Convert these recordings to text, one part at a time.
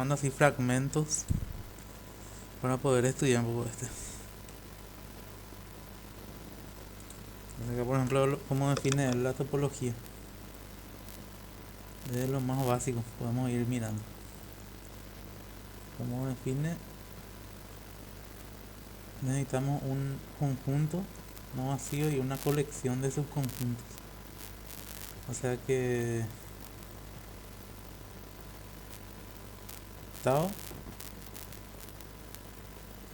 Mando así fragmentos para poder estudiar un poco este. Acá, por ejemplo, cómo define la topología. Desde lo más básico podemos ir mirando. Cómo define. Necesitamos un conjunto no vacío y una colección de subconjuntos. O sea que Tao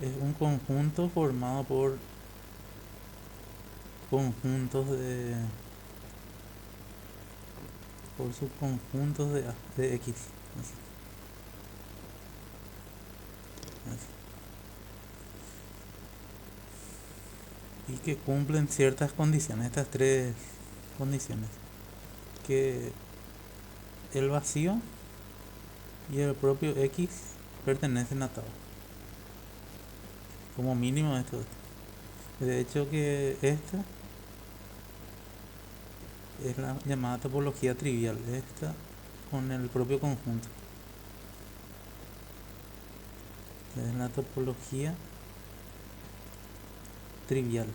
es un conjunto formado por conjuntos por subconjuntos de X. Así, así. Y que cumplen ciertas condiciones, estas tres condiciones. Que el vacío y el propio X pertenecen a Tao. Como mínimo esto. De hecho que esta es la llamada topología trivial. Esta con el propio conjunto. Es la topología trivial.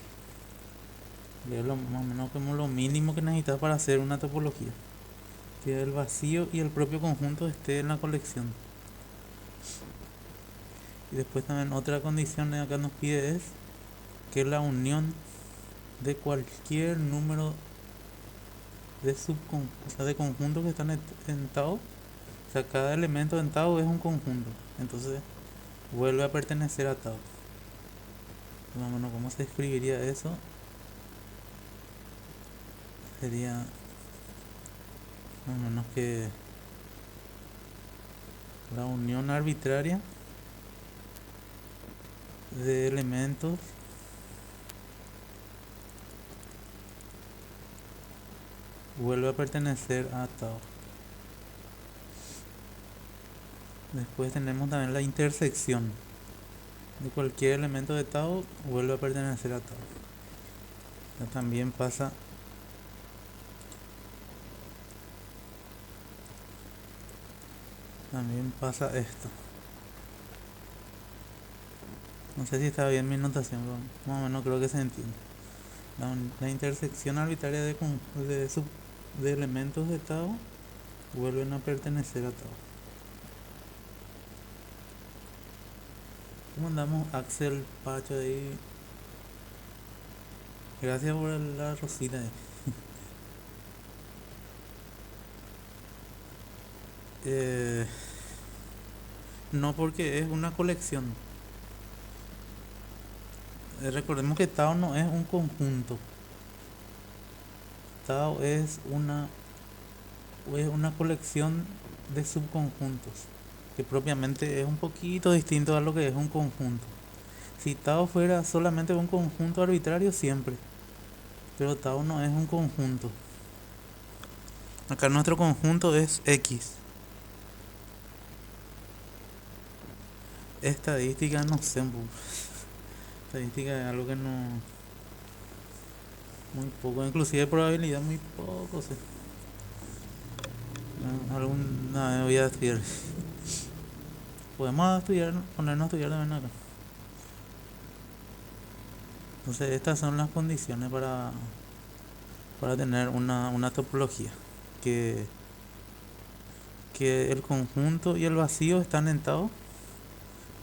Es lo, más o menos como lo mínimo que necesitas para hacer una topología. Que el vacío y el propio conjunto esté en la colección. Y después también otra condición que acá nos pide es que la unión de cualquier número de o sea, de conjuntos que están en Tao. O sea, cada elemento en Tao es un conjunto. Entonces vuelve a pertenecer a Tao. Más o menos, ¿cómo se escribiría eso? Sería más o menos que la unión arbitraria de elementos vuelve a pertenecer a Tao. Después tenemos también la intersección de cualquier elemento de Tao vuelve a pertenecer a Tao. Ya también pasa esto. No sé si está bien mi notación, pero más o menos creo que se entiende. La intersección arbitraria de elementos de Tao vuelven a pertenecer a Tao. ¿Cómo andamos, Axel Pacho ahí? Gracias por la rosita ahí. Eh, no, porque es una colección. Recordemos que Tao no es un conjunto. Tao es una colección de subconjuntos, que propiamente es un poquito distinto a lo que es un conjunto. Si Tao fuera solamente un conjunto arbitrario, siempre. Pero Tao no es un conjunto. Acá nuestro conjunto es X. Estadística, no sé. Estadística es algo que no... Muy poco. Inclusive probabilidad, muy poco. Sí. Alguna vez voy a estudiar. Podemos estudiar, ponernos a estudiar también acá. Entonces estas son las condiciones para tener una topología. Que, que el conjunto y el vacío están en Tao.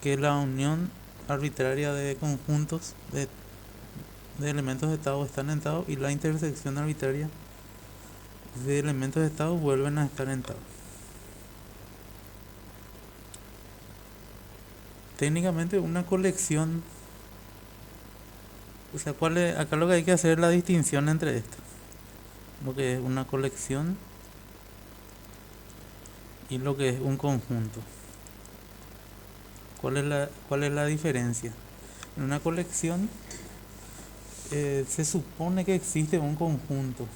Que la unión arbitraria de conjuntos de elementos de Tao están en Tao. Y la intersección arbitraria de elementos de Tao vuelven a estar en Tao. Técnicamente una colección, o sea, acá lo que hay que hacer es la distinción entre esto, lo que es una colección y lo que es un conjunto. ¿Cuál es la diferencia? En una colección se supone que existe un conjunto.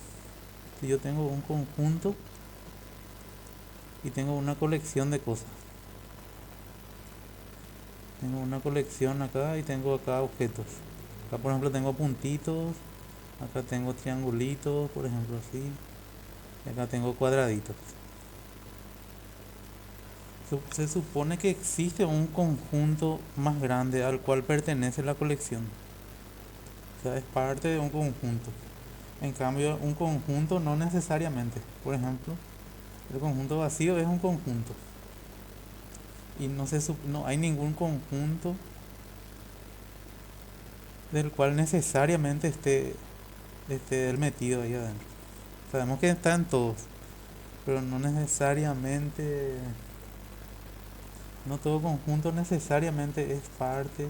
Si yo tengo un conjunto y tengo una colección de cosas, tengo una colección acá y tengo acá objetos. Acá por ejemplo tengo puntitos, acá tengo triangulitos, por ejemplo así, y acá tengo cuadraditos. Se supone que existe un conjunto más grande al cual pertenece la colección. O sea, es parte de un conjunto. En cambio, un conjunto no necesariamente. Por ejemplo, el conjunto vacío es un conjunto. Y no hay ningún conjunto del cual necesariamente esté el metido ahí adentro. Sabemos que está en todos, pero no necesariamente, no todo conjunto necesariamente es parte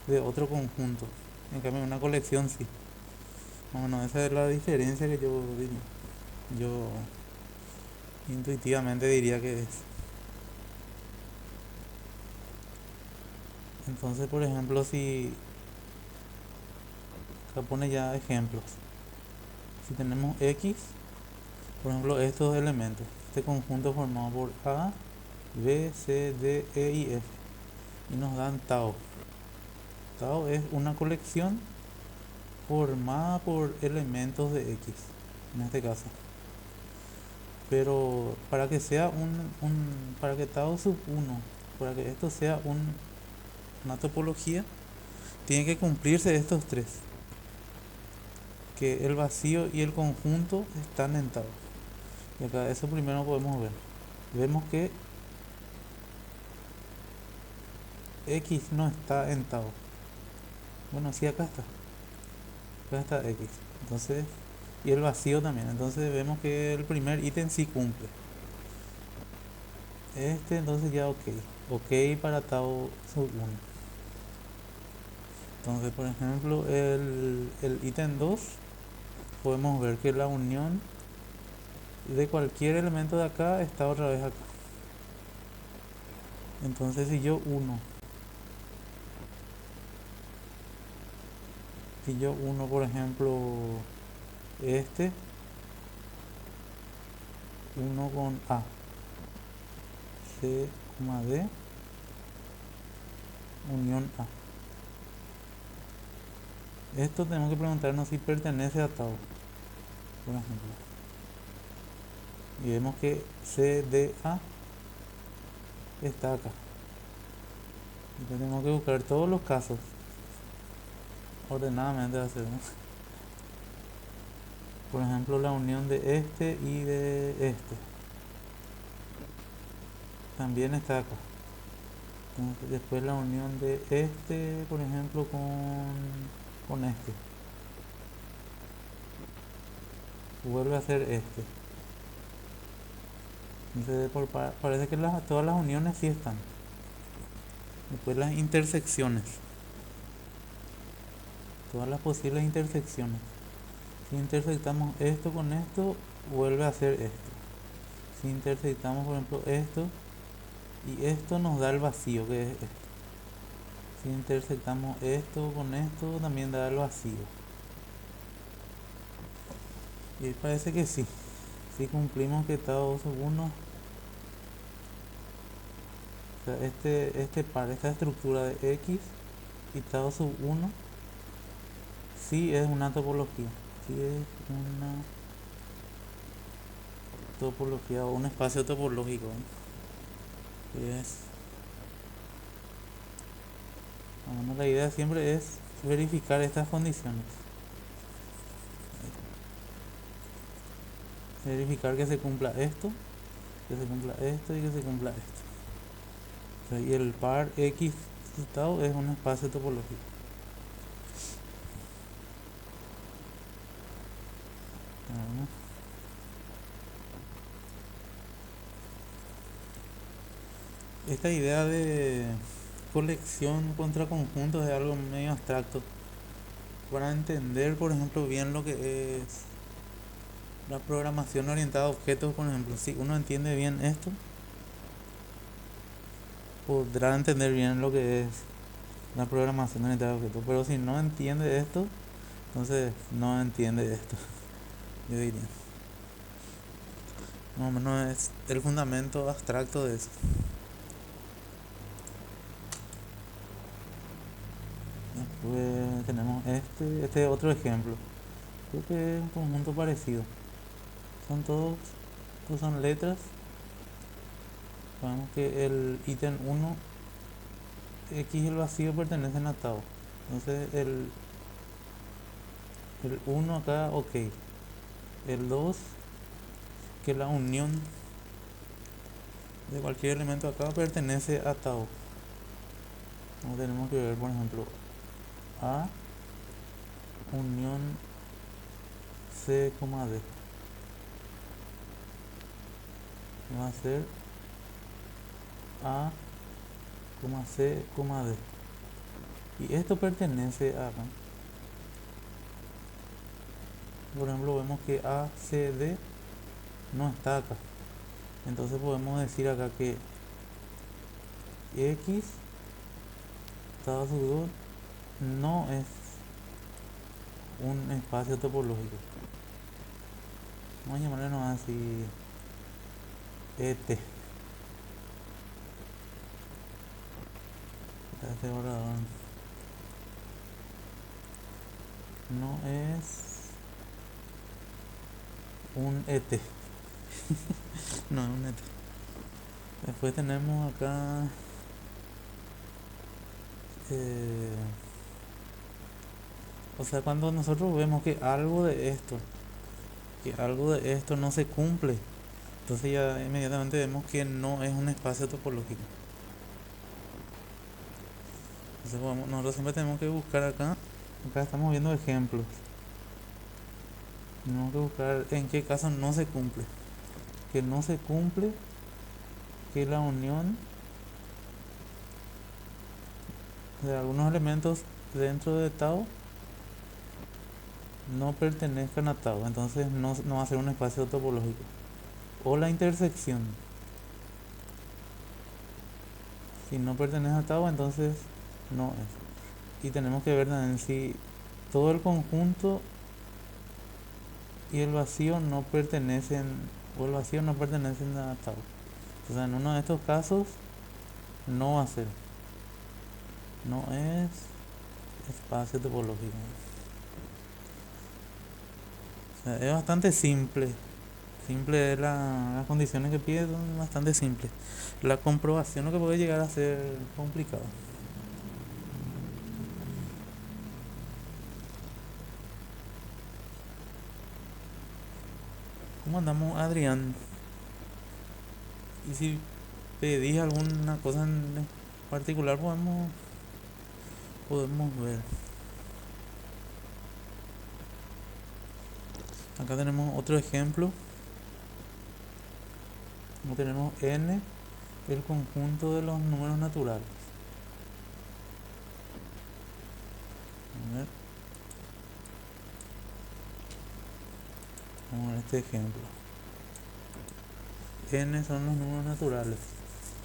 de otro conjunto. En cambio, una colección sí. Bueno, esa es la diferencia que yo intuitivamente diría que es. Entonces, por ejemplo, si acá pone ya ejemplos, si tenemos X, por ejemplo, estos elementos, este conjunto formado por A, B, C, D, E y F, y nos dan tau. Tau es una colección formada por elementos de X, en este caso. Pero para que sea para que tau sub 1, para que esto sea una topología, tiene que cumplirse estos tres, que el vacío y el conjunto están en tau. Y acá eso primero podemos ver. Vemos que X no está en tau. Bueno, sí, acá está X. Entonces, y el vacío también. Entonces vemos que el primer ítem sí cumple. Entonces ya ok. Ok para tau sub 1. Entonces, por ejemplo, el ítem 2, podemos ver que la unión de cualquier elemento de acá está otra vez acá. Entonces, si yo uno, por ejemplo, este, uno con A, C, D, unión A. Esto tenemos que preguntarnos si pertenece a tau, por ejemplo. Y vemos que CDA está acá. Entonces tenemos que buscar todos los casos ordenadamente hacer, ¿no? Por ejemplo, la unión de este y de este también está acá. Entonces, después la unión de este, por ejemplo, con este, vuelve a ser este. Entonces parece que todas las uniones sí están. Después las intersecciones, todas las posibles intersecciones. Si intersectamos esto con esto, vuelve a ser esto. Si intersectamos, por ejemplo, esto y esto, nos da el vacío, que es esto. Si intersectamos esto con esto, también da el vacío. Y parece que sí. Si cumplimos que tau sub 1, o sea, esta estructura de X y tau sub 1 sí es una topología. Sí es una topología o un espacio topológico, ¿eh? Bueno, la idea siempre es verificar estas condiciones. Verificar que se cumpla esto, que se cumpla esto y que se cumpla esto. O sea, y el par X tau es un espacio topológico. Esta idea de colección contra conjuntos es algo medio abstracto. Para entender, por ejemplo, bien lo que es la programación orientada a objetos, por ejemplo, si uno entiende bien esto, podrá entender bien lo que es la programación orientada a objetos. Pero si no entiende esto, entonces no entiende esto, yo diría. Más o menos es el fundamento abstracto de eso. Después tenemos este es otro ejemplo. Creo que es un conjunto parecido. Son todos son letras Sabemos que el ítem 1, X y el vacío pertenecen a Tau. Entonces el 1 acá, ok. El 2, que la unión de cualquier elemento acá pertenece a Tau. Entonces tenemos que ver, por ejemplo, A unión C, D. Va a ser A, C, D. Y esto pertenece a acá. Por ejemplo, vemos que A, C, D no está acá. Entonces podemos decir acá que X dado su 2 no es un espacio topológico. Vamos a llamarle nomás así ET. Este borrador no es un ET. No es un ET. Después tenemos acá o sea, cuando nosotros vemos que algo de esto no se cumple, entonces ya inmediatamente vemos que no es un espacio topológico. Entonces nosotros siempre tenemos que buscar acá estamos viendo ejemplos, tenemos que buscar en qué caso no se cumple, que no se cumple que la unión de algunos elementos dentro de Tau no pertenezcan a Tau, entonces no va a ser un espacio topológico. O la intersección, si no pertenece a Tau, entonces no es. Y tenemos que ver también si todo el conjunto y el vacío no pertenecen, o el vacío no pertenecen a Tau. Entonces en uno de estos casos no va a ser, no es espacio topológico. O sea, es bastante simple las condiciones que pide son bastante simples. La comprobación lo que puede llegar a ser complicado. ¿Cómo andamos, Adrián? Y si pedís alguna cosa en particular podemos ver. Acá tenemos otro ejemplo. Tenemos n, el conjunto de los números naturales. A ver. Vamos a ver este ejemplo. N son los números naturales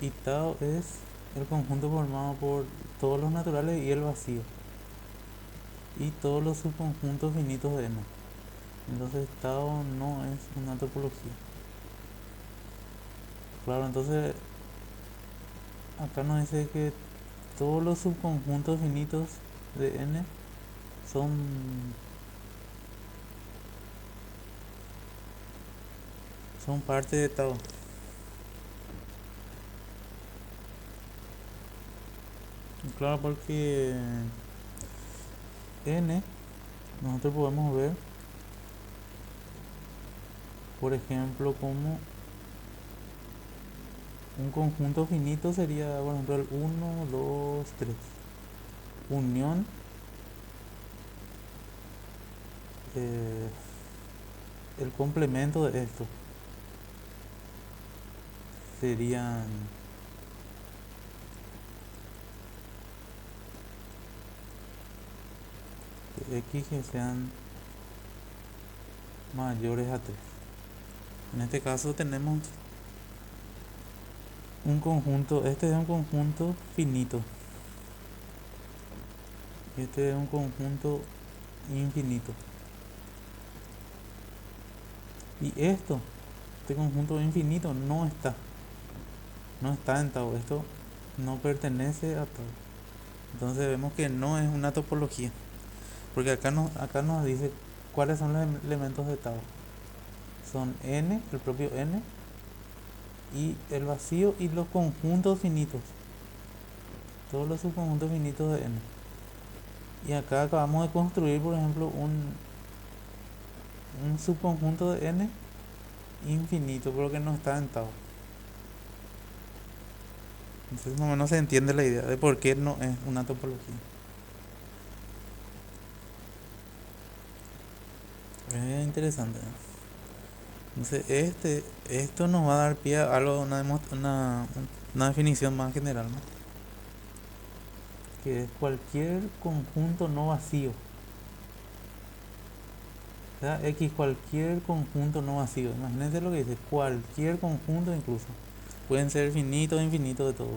y tau es el conjunto formado por todos los naturales y el vacío y todos los subconjuntos finitos de n. Entonces tau no es una topología. Claro, entonces acá nos dice que todos los subconjuntos finitos de n son parte de tau. Claro, porque n nosotros podemos ver, por ejemplo, como un conjunto finito sería, por ejemplo, el 1, 2, 3. Unión el complemento de esto serían x que sean mayores a 3. En este caso tenemos un conjunto, este es un conjunto finito, este es un conjunto infinito, y este conjunto infinito no está en tau, esto no pertenece a tau. Entonces vemos que no es una topología, porque acá nos dice cuáles son los elementos de tau. Son n, el propio n, y el vacío y los conjuntos finitos, todos los subconjuntos finitos de n. Y acá acabamos de construir, por ejemplo, un subconjunto de n infinito, pero que no está en tau. Entonces más o menos se entiende la idea de por qué no es una topología. Es interesante. Entonces esto nos va a dar pie a algo, una definición más general, ¿no? Que es cualquier conjunto no vacío. O sea, X, cualquier conjunto no vacío. Imagínense lo que dice, cualquier conjunto incluso. Pueden ser finitos, infinitos de todo.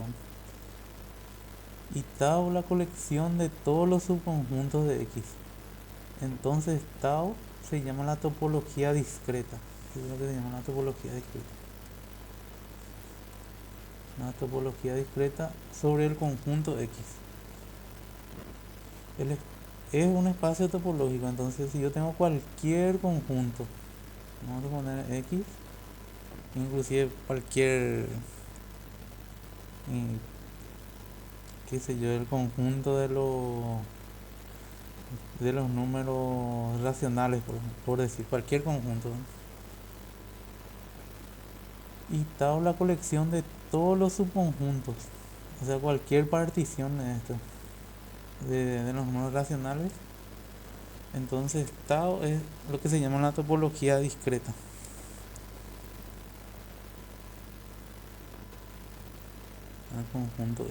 Y tau la colección de todos los subconjuntos de X. Entonces tau se llama la topología discreta. Es lo que se llama la topología discreta. Una topología discreta sobre el conjunto X. Es un espacio topológico, entonces si yo tengo cualquier conjunto, vamos a poner X, inclusive cualquier, qué sé yo, el conjunto de los números racionales, por decir, cualquier conjunto, ¿no? Y tau la colección de todos los subconjuntos, o sea, cualquier partición de esto, de los números racionales. Entonces tau es lo que se llama la topología discreta. Al conjunto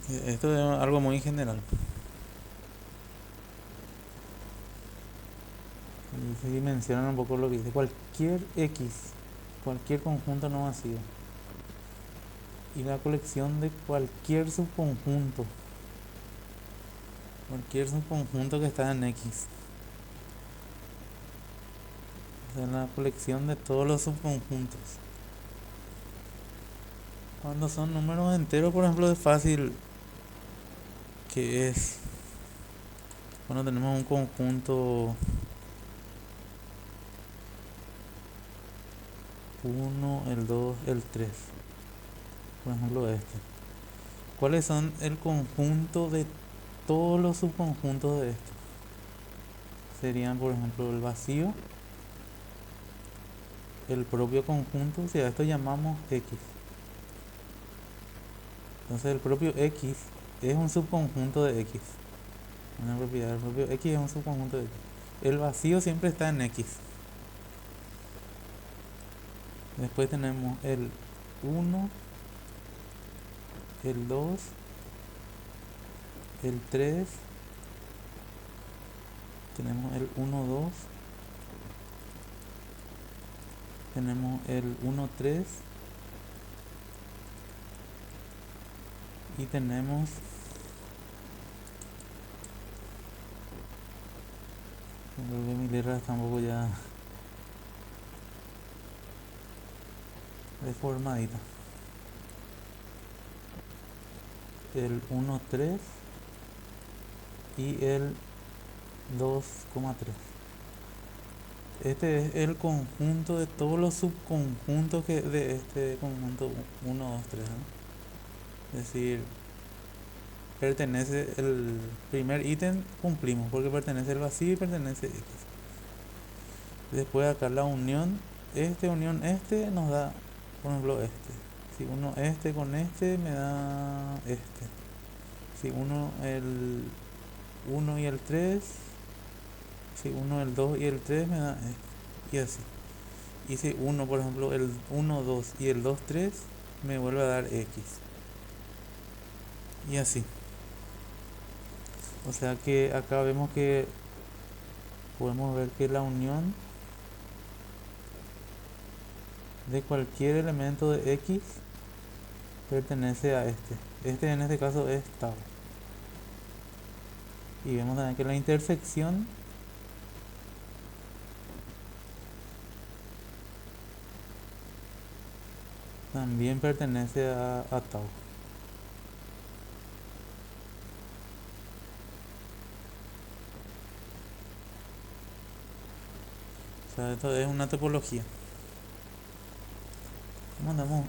X. Esto es algo muy general. Y se dimensiona un poco lo que dice cualquier X, cualquier conjunto no vacío. Y la colección de cualquier subconjunto que está en X. O sea, la colección de todos los subconjuntos. Cuando son números enteros, por ejemplo, es fácil, que es cuando tenemos un conjunto 1, el 2, el 3, por ejemplo este. ¿Cuáles son el conjunto de todos los subconjuntos de esto? Serían, por ejemplo, el vacío, el propio conjunto, si a esto llamamos X. Entonces el propio X es un subconjunto de X. Una propiedad del propio X es un subconjunto de X. El vacío siempre está en X. Después tenemos el 1, el 2, el 3, tenemos el 1, 2, tenemos el 1, 3 y tenemos creo que mi letra está un poco ya deformadita. El 1, 3 y el 2,3. Este es el conjunto de todos los subconjuntos de este conjunto 1, 2, 3, ¿no? Es decir, pertenece el primer ítem, cumplimos porque pertenece el vacío y pertenece X. Después acá la unión este nos da, por ejemplo, este. Si uno este con este me da este. Si uno el 1 y el 3, si uno el 2 y el 3 me da este. Y así. Y si uno, por ejemplo, el 1, 2 y el 2, 3 me vuelve a dar X. Y así. O sea que acá vemos que podemos ver que la unión de cualquier elemento de X pertenece a este. Este en este caso es tau. Y vemos también que la intersección también pertenece a tau. sea, esto es una topología. ¿Cómo andamos?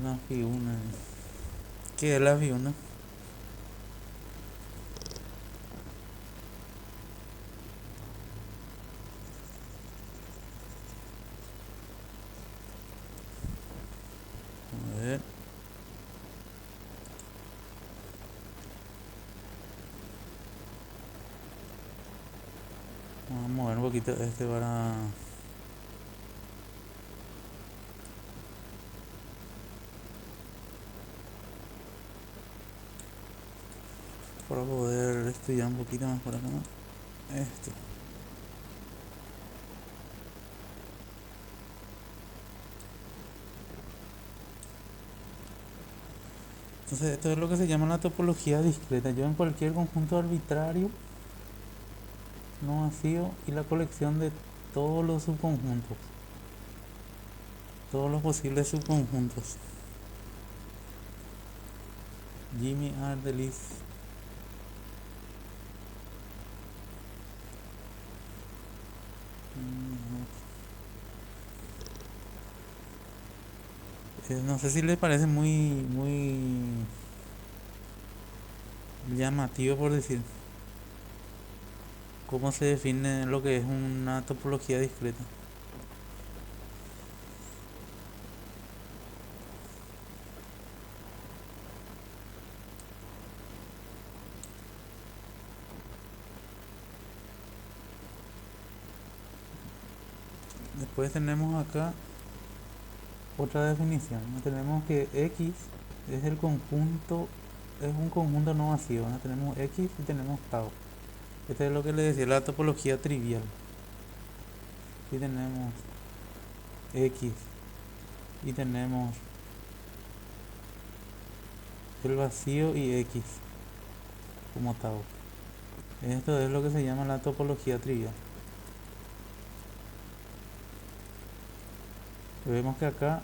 La Fiuna. ¿Qué es la Fiuna? A ver. Vamos a mover un poquito este para poder estudiar un poquito más por acá. Esto. Entonces, esto es lo que se llama la topología discreta. Yo en cualquier conjunto arbitrario no vacío y la colección de todos los subconjuntos, todos los posibles subconjuntos. Jimmy Ardelis. No sé si les parece muy llamativo por decir cómo se define lo que es una topología discreta. Después tenemos acá otra definición. Tenemos que X es el conjunto, es un conjunto no vacío. Tenemos X y tenemos tau. Este es lo que le decía la topología trivial. Aquí tenemos X y tenemos el vacío y X como tau. Esto es lo que se llama la topología trivial. Vemos que acá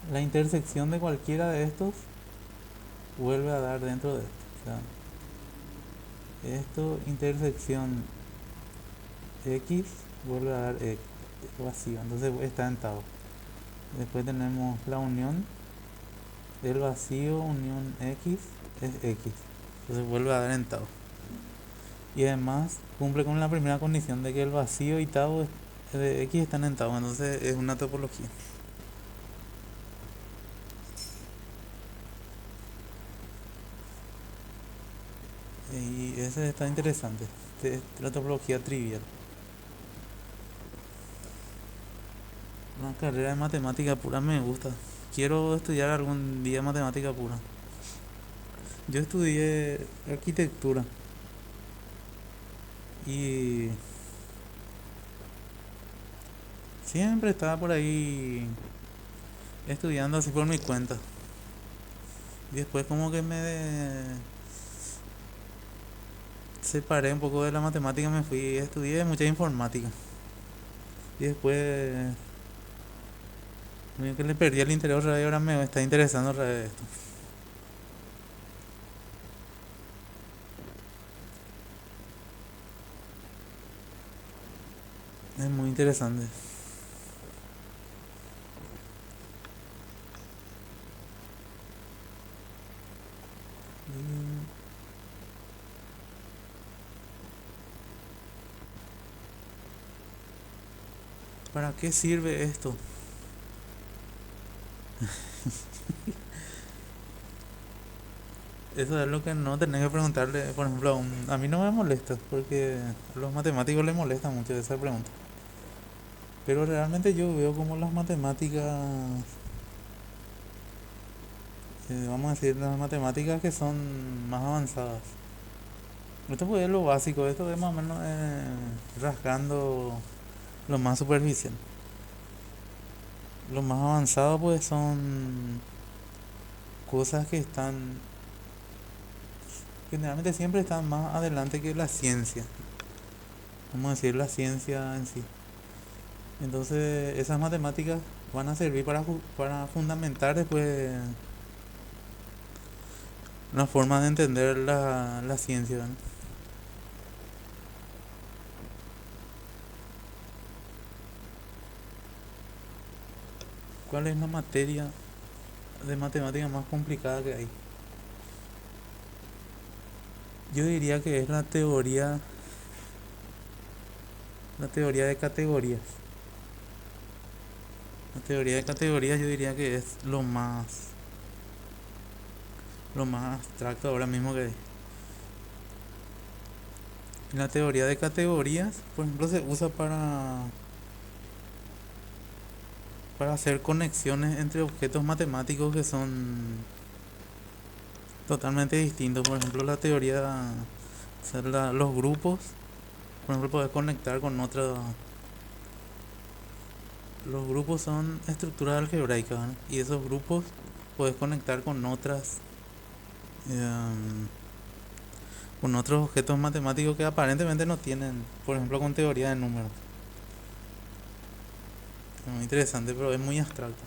la intersección de cualquiera de estos vuelve a dar dentro de esto. O sea, esto intersección X vuelve a dar X vacío, entonces está en tau. Después tenemos la unión del vacío unión X es X, entonces vuelve a dar en tau. Y además cumple con la primera condición de que el vacío y tau de X están en tau, entonces es una topología. Y ese está interesante, la topología trivial. Una carrera de matemática pura me gusta. Quiero estudiar algún día matemática pura. Yo estudié arquitectura y siempre estaba por ahí estudiando así por mi cuenta. Y después como que separé un poco de la matemática, me fui, estudié mucha informática. Y después medio que le perdí el interés otra vez y ahora me está interesando otra vez esto. Es muy interesante. Y ¿para qué sirve esto? Eso es lo que no tenés que preguntarle, por ejemplo, a mí no me molesta, porque a los matemáticos les molesta mucho esa pregunta. Pero realmente yo veo como las matemáticas, vamos a decir, las matemáticas que son más avanzadas. Esto pues es lo básico, esto es más o menos rasgando lo más superficial. Lo más avanzado pues son cosas que están, generalmente siempre están más adelante que la ciencia. vamos a decir, la ciencia en sí. Entonces esas matemáticas van a servir para fundamentar después la forma de entender la ciencia, ¿verdad? ¿Cuál es la materia de matemática más complicada que hay? Yo diría que es la teoría de categorías. La teoría de categorías yo diría que es lo más abstracto ahora mismo que hay. La teoría de categorías, por ejemplo, se usa para hacer conexiones entre objetos matemáticos que son totalmente distintos. Por ejemplo, la teoría, o sea, los grupos, por ejemplo, puedes conectar con otros. Los grupos son estructuras algebraicas, ¿verdad? Y esos grupos puedes conectar em, con otros objetos matemáticos que aparentemente no tienen, por ejemplo, con teoría de números. Es muy interesante, pero es muy abstracto.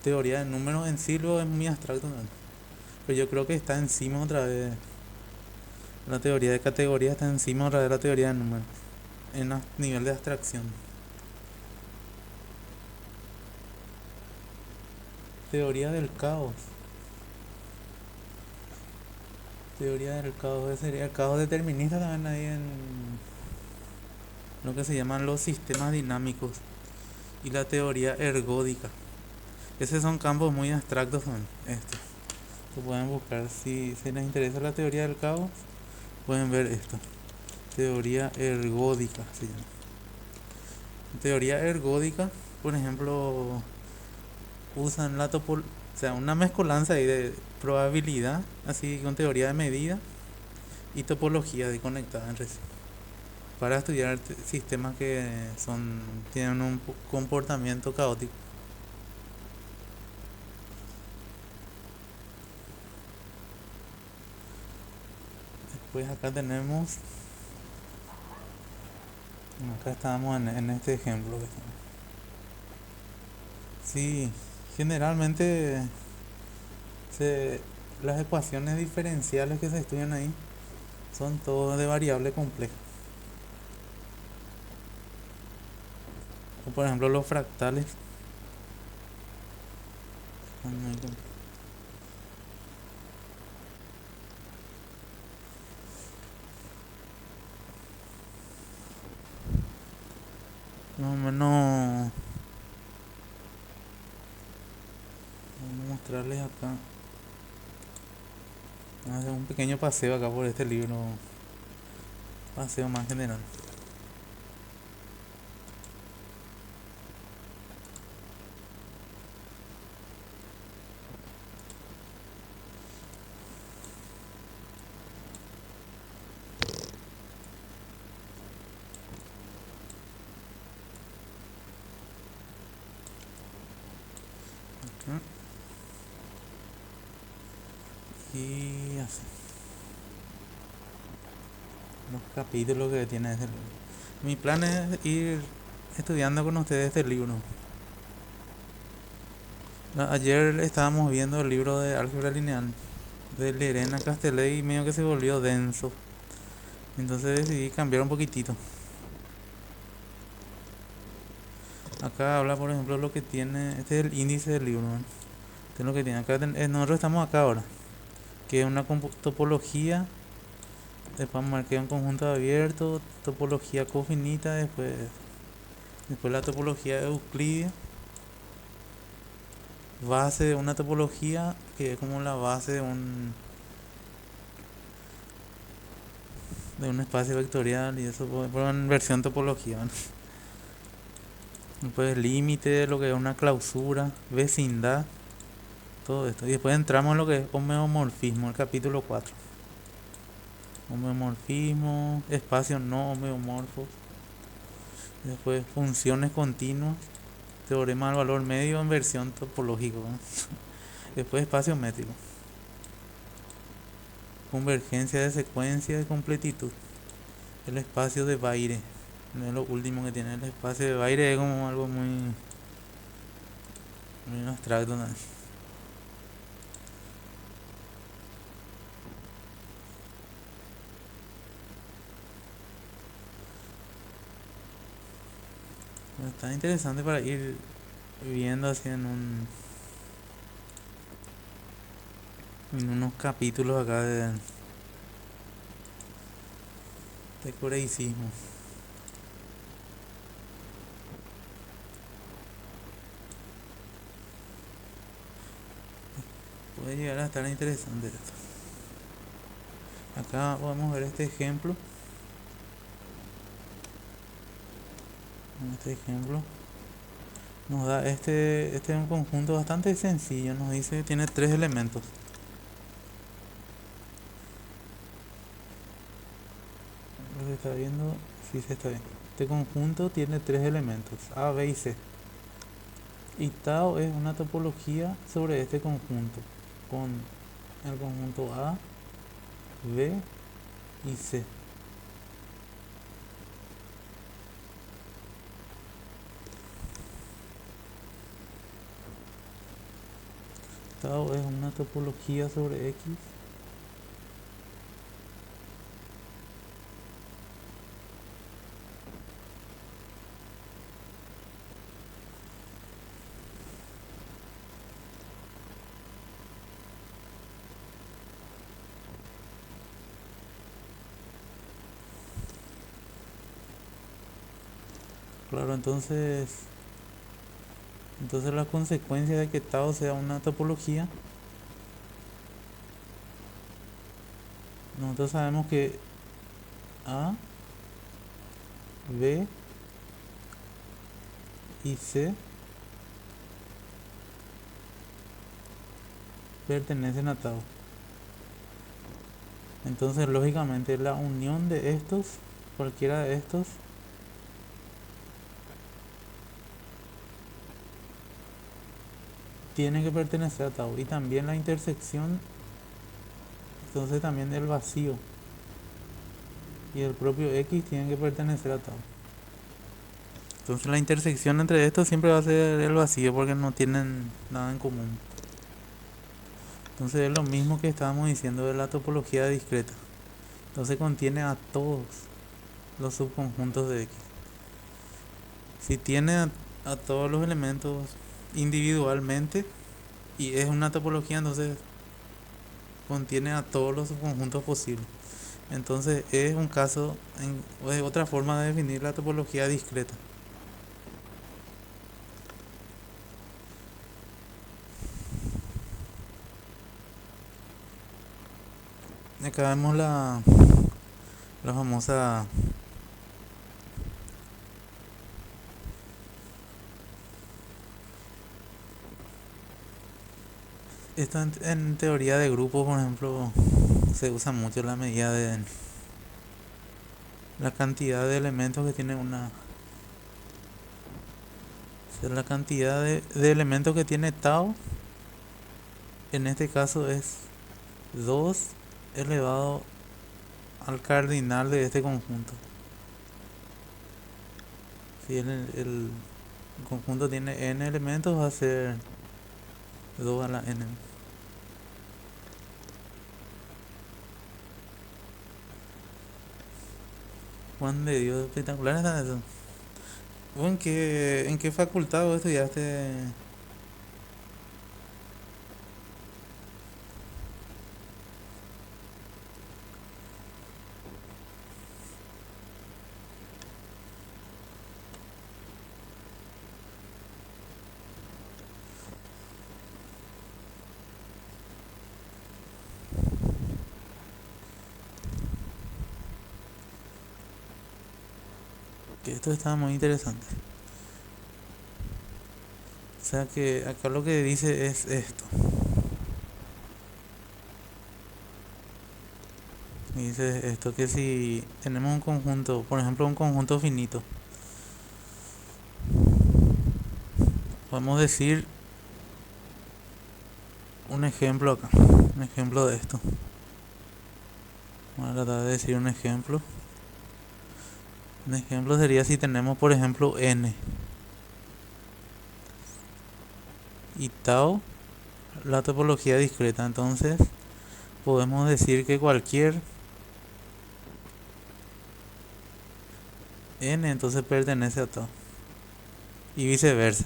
Teoría de números en sí luego es muy abstracto, ¿no? Pero yo creo que está encima otra vez. La teoría de categorías está encima otra vez de la teoría de números. En nivel de abstracción. Teoría del caos. Teoría del caos. Ese sería el caos determinista también ahí en lo que se llaman los sistemas dinámicos. Y la teoría ergódica. Esos son campos muy abstractos son estos. Se pueden buscar si les interesa la teoría del caos. Pueden ver esto. Teoría ergódica se llama. Teoría ergódica, por ejemplo, usan o sea, una mezcolanza ahí de probabilidad, así con teoría de medida y topología de conectada entre sí, para estudiar sistemas que tienen un comportamiento caótico. Pues acá tenemos, acá estamos en este ejemplo. Sí, generalmente se, las ecuaciones diferenciales que se estudian ahí son todas de variable compleja. O por ejemplo los fractales son muy complejos. Más o menos vamos a mostrarles acá. Vamos a hacer un pequeño paseo acá por este libro, paseo más general. Acá. Y así. Los capítulos que tiene este libro. Mi plan es ir estudiando con ustedes este libro. Ayer estábamos viendo el libro de álgebra lineal de Lerena Castellet y medio que se volvió denso. Entonces decidí cambiar un poquitito. Acá habla, por ejemplo, lo que tiene. Este es el índice del libro, ¿no? Este es lo que tiene. Acá nosotros estamos acá ahora. Que es una topología. Después marqué un conjunto abierto. Topología cofinita. Después la topología euclidia. Base de una topología que es como la base de un espacio vectorial y eso por en versión topología, ¿no? Después límite, lo que es una clausura, vecindad, todo esto. Y después entramos en lo que es homeomorfismo, el capítulo 4. Homeomorfismo, espacios no homeomorfos. Después funciones continuas, teorema del valor medio en versión topológico, ¿no? Después espacio métrico. Convergencia de secuencia de completitud. El espacio de Baire. No es lo último que tiene el espacio de Baire, es como algo muy, muy abstracto, ¿no? Está interesante para ir viendo así en unos capítulos acá de coreicismo. Puede llegar a estar interesante esto. Acá podemos ver este ejemplo. Este ejemplo nos da este es un conjunto bastante sencillo. Nos dice que tiene tres elementos. Lo que está viendo, sí se está viendo. Este conjunto tiene tres elementos, A, B y C. Y tau es una topología sobre este conjunto, con el conjunto A, B y C. Tau es una topología sobre X. Claro, entonces la consecuencia de que tau sea una topología, nosotros sabemos que A, B y C pertenecen a tau. Entonces, lógicamente, la unión de estos, cualquiera de estos, tiene que pertenecer a tau. Y también la intersección, entonces también el vacío y el propio X tienen que pertenecer a tau. Entonces la intersección entre estos siempre va a ser el vacío porque no tienen nada en común. Entonces es lo mismo que estábamos diciendo de la topología discreta. Entonces contiene a todos los subconjuntos de X. Si tiene a todos los elementos individualmente y es una topología, entonces contiene a todos los subconjuntos posibles. Entonces es un caso, es otra forma de definir la topología discreta. Acá vemos la famosa esto en teoría de grupos, por ejemplo, se usa mucho la medida de la cantidad de elementos que tiene una, o sea, la cantidad de elementos que tiene tau en este caso es 2 elevado al cardinal de este conjunto. Si el conjunto tiene n elementos, va a ser 2 a la n. Juan de Dios, espectacular está eso. ¿Vos en qué facultad vos estudiaste? Que esto está muy interesante. O sea que acá lo que dice es esto. Dice esto que si tenemos un conjunto, por ejemplo un conjunto finito, podemos decir un ejemplo acá, un ejemplo de esto. Vamos a tratar de decir un ejemplo. Un ejemplo sería si tenemos, por ejemplo, n y tau, la topología discreta. Entonces podemos decir que cualquier n entonces pertenece a tau, y viceversa,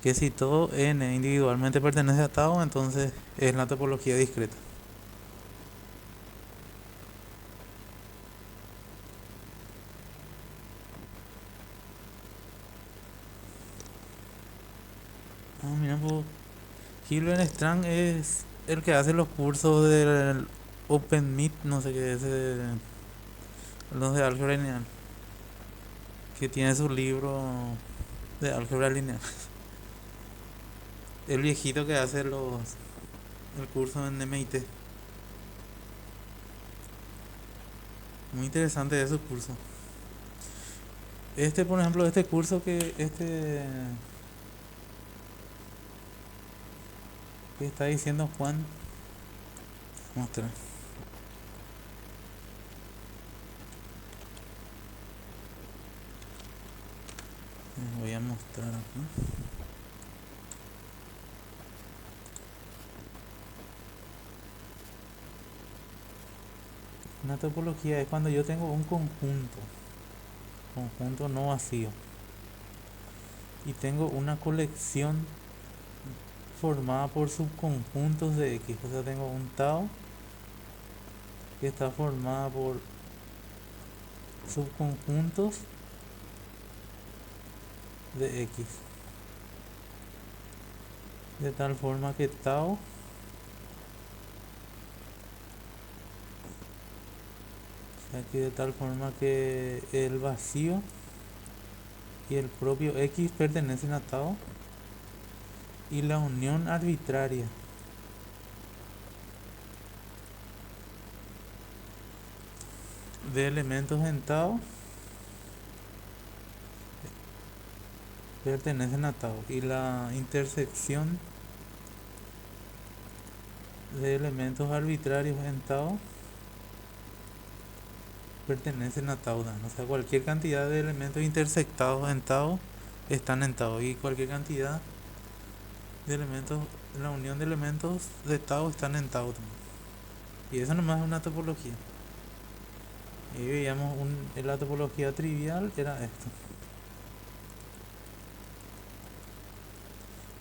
que si todo n individualmente pertenece a tau, entonces es la topología discreta. Mira, pues, Gilbert Strang es el que hace los cursos del OpenMeet, no sé qué es, los de álgebra lineal, que tiene su libro de álgebra lineal. El viejito que hace el curso en MIT. Muy interesante ese curso. Por ejemplo, este curso que está diciendo Juan, mostrar. Les voy a mostrar aquí. Una topología es cuando yo tengo un conjunto no vacío, y tengo una colección formada por subconjuntos de X. O sea, tengo un tau que está formada por subconjuntos de X, de tal forma que tau, o sea, que de tal forma que el vacío y el propio X pertenecen a tau, y la unión arbitraria de elementos en tau pertenecen a tau, y la intersección de elementos arbitrarios en tau pertenecen a tau dan. O sea, cualquier cantidad de elementos intersectados en tau están en tau, y cualquier cantidad de elementos, la unión de elementos de tau están en tau también. Y eso nomás es una topología. Y veíamos la topología trivial era esto,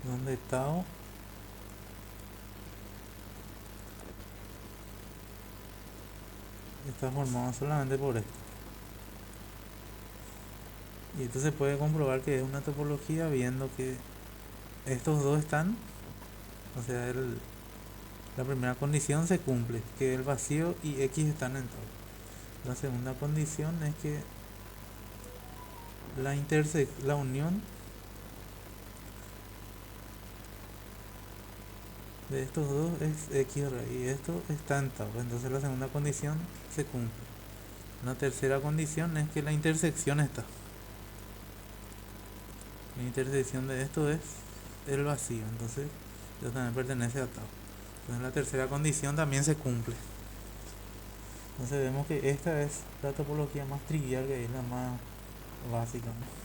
donde tau está formado solamente por esto. Y esto se puede comprobar que es una topología viendo que estos dos están, o sea, la primera condición se cumple, que el vacío y X están en tau. La segunda condición es que la unión de estos dos es X, y esto está en tau. Entonces la segunda condición se cumple. La tercera condición es que la intersección está. La intersección de esto es el vacío, entonces esto también pertenece a tau. Entonces la tercera condición también se cumple. Entonces vemos que esta es la topología más trivial, que es la más básica, ¿no?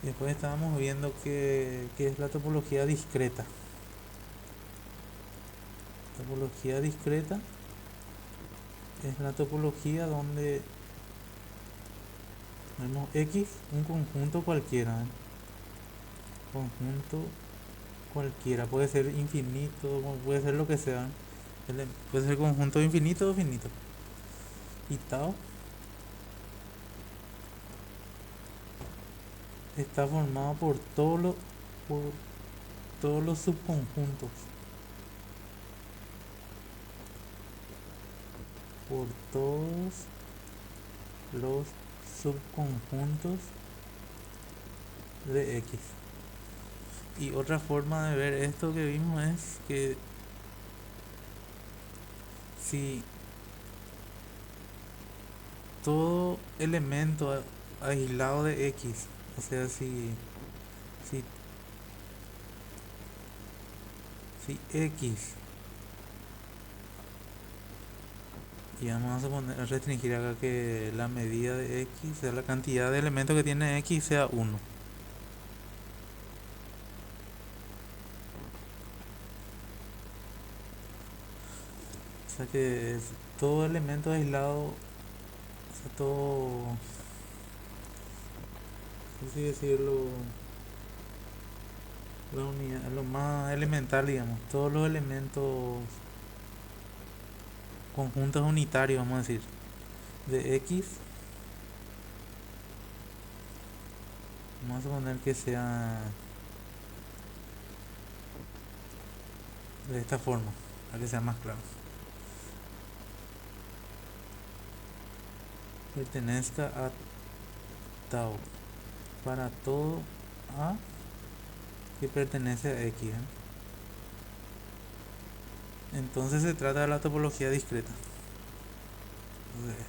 Después estábamos viendo que es la topología discreta. Topología discreta es la topología donde vemos X, un conjunto cualquiera, ¿eh? Conjunto cualquiera, puede ser infinito, puede ser lo que sea, puede ser conjunto infinito o finito. Y tau está formado por todos los subconjuntos, por todos los subconjuntos de X. Y otra forma de ver esto que vimos es que si todo elemento aislado de X, o sea, si Si X, y vamos a poner, a restringir acá que la medida de X, sea la cantidad de elementos que tiene X, sea 1. O sea que todo elemento aislado, o sea, todo, así decirlo, la unidad, lo más elemental, digamos, todos los elementos conjuntos unitarios, vamos a decir, de X, vamos a poner que sea de esta forma, para que sea más claro. Pertenezca a tau para todo A que pertenece a X, ¿eh? Entonces se trata de la topología discreta. Entonces,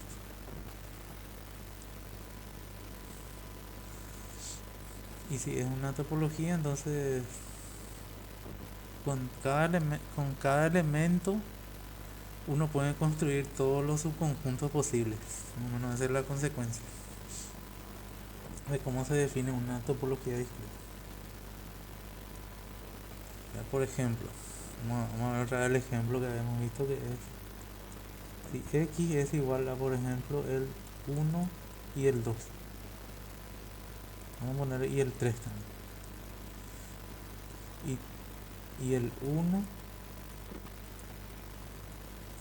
y si es una topología, entonces con cada elemento uno puede construir todos los subconjuntos posibles. Bueno, esa es la consecuencia de cómo se define una topología discreta. Ya, por ejemplo, vamos a ver otra vez el ejemplo que habíamos visto, que es si X es igual a, por ejemplo, el 1 y el 2. Vamos a poner y el 3 también. Y el 1,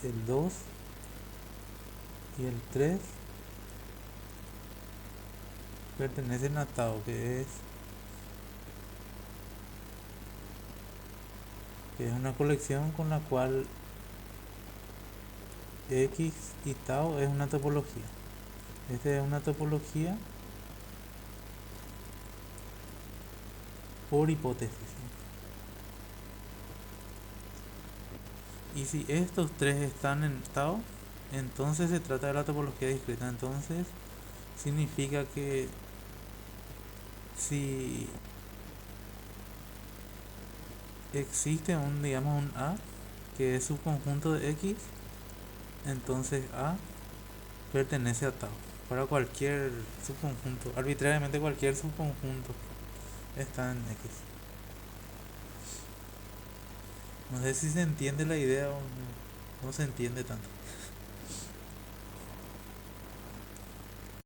el 2 y el 3 pertenecen a tau, que es una colección con la cual X y tau es una topología. Esta es una topología por hipótesis, ¿sí? Y si estos tres están en tau, entonces se trata de la topología discreta. Entonces significa que si existe un, digamos, un A que es subconjunto de X, entonces A pertenece a tau para cualquier subconjunto, arbitrariamente cualquier subconjunto está en X. No sé si se entiende la idea o no, no se entiende tanto.